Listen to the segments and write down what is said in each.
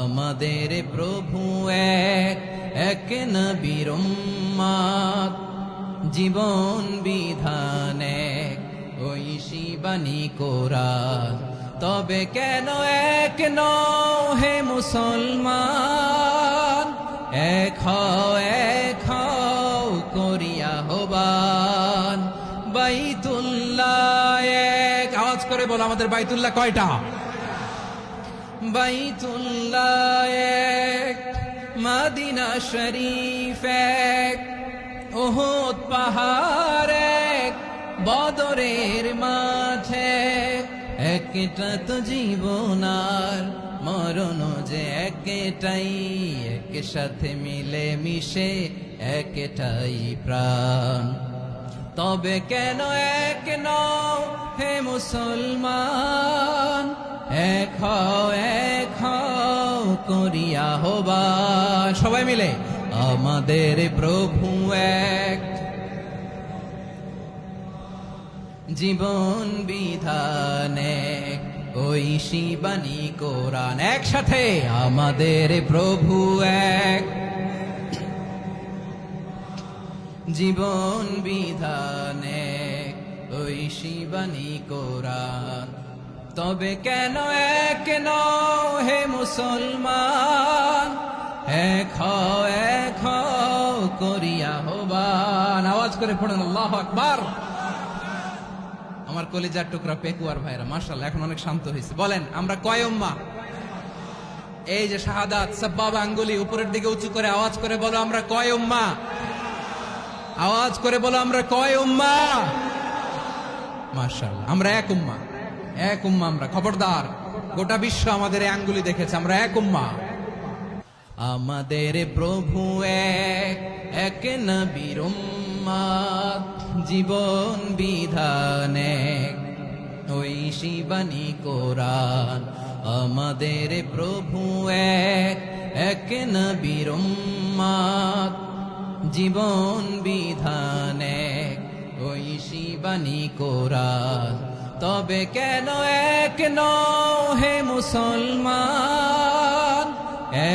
আমাদের প্রভু এক, এক নবীর উম্মত, জীবন বিধান এক, ঐশী বাণী কোরআন। তবে কেন এক নও হে মুসলমান, এক হও করিয়া আহ্বান। বাইতুল্লাহ এক, আওয়াজ করে বলো আমাদের বাইতুল্লাহ কয়টা? বাইতুল্লাহ এক, মদিনা শরীফ এক, উহুদ পাহাড় এক, বদরের মাঠে। একটা তো জীবন আর মরণ যে একটাই, এক সাথে মিলে মিশে একটাই প্রাণ। তবে কেন এক নও হে মুসলমান, এক হও করিয়া আহ্বান। সবাই মিলে আমাদের প্রভু এক, জীবন বিধান এক, ঐশী বাণী কোরআন। একসাথে আমাদের প্রভু এক, জীবন বিধান এক, ঐশী বাণী কোরআন। তবে কেন এক নও হে মুসলমান, এক হও করিয়া আহ্বান। আওয়াজ করে পড়েন আল্লাহু আকবার। আমার কলিজার টুকরা পেকুয়ার ভাইরা মাশাআল্লাহ এখন অনেক শান্ত হয়েছে। বলেন আমরা কয় উম্মাহ? এই যে শাহাদাত সাব্বাবা আঙ্গুলি উপরের দিকে উঁচু করে আওয়াজ করে বলো আমরা কয় উম্মাহ? আওয়াজ করে বলো আমরা কয় উম্মাহ? মাশাআল্লাহ আমরা এক উম্মাহ, এক উম্মাহ আমরা। খবরদার, গোটা বিশ্ব আমাদের এই আঙ্গুলি দেখেছে, আমরা এক উম্মাহ। আমাদের প্রভু এক, এক নবীর উম্মত, জীবন বিধান এক, ঐশী বাণী কোরআন। আমাদের প্রভু এক, এক নবীর উম্মত, জীবন বিধান এক, ঐশী বাণী কোরআন। তবে কেন এক নও হে মুসলমান,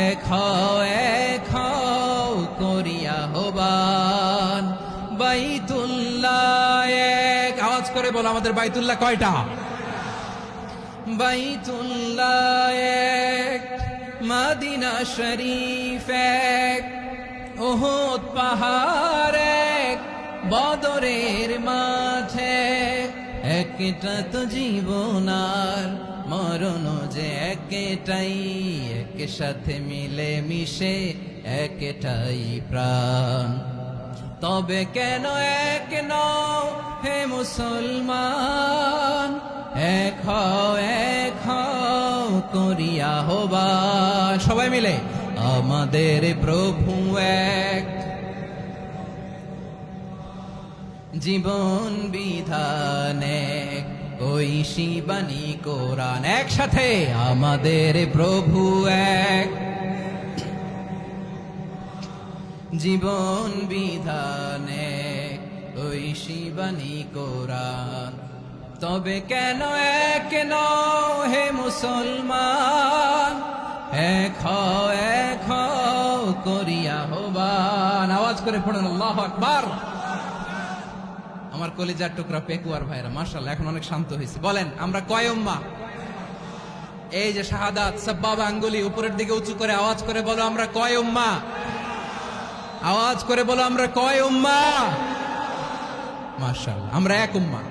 এক হও করিয়া আহ্বান। বাইতুল্লাহ এক, আওয়াজ করে বলো আমাদের বাইতুল্লাহ কয়টা? বাইতুল্লাহ এক, মদিনা শরীফ এক, উহুদ পাহাড় এক, বদরের মাঠে। একটা তো জীবন আর মরণ যে একটাই, এক সাথে মিলে মিশে একটাই প্রাণ। তবে কেন এক নও হে মুসলমান, এক হও করিয়া আহ্বান। সবাই মিলে আমাদের প্রভু এক, জীবন বিধান এক, ঐশী বাণী কোরআন। একসাথে আমাদের প্রভু এক, জীবন বিধান এক, ঐশী বাণী কোরআন। তবে কেন এক নও হে মুসলমান, এক হও করিয়া আহ্বান। আওয়াজ করে পড়েন আল্লাহু আকবার। আমার কলিজার টুকরা পেকুয়ার ভাইরা মাশাআল্লাহ এখন অনেক শান্ত হয়েছে। বলেন আমরা কয় উম্মাহ? এই যে শাহাদাত সাব্বাবা আঙ্গুলি উপরের দিকে উঁচু করে আওয়াজ করে বলো আমরা কয় উম্মাহ? আওয়াজ করে বলো আমরা কয় উম্মাহ? মাশাআল্লাহ আমরা এক উম্মাহ,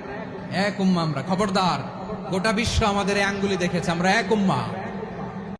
এক উম্মাহ আমরা। খবরদার, গোটা বিশ্ব আমাদের এই আঙ্গুলি দেখেছে, আমরা এক উম্মাহ।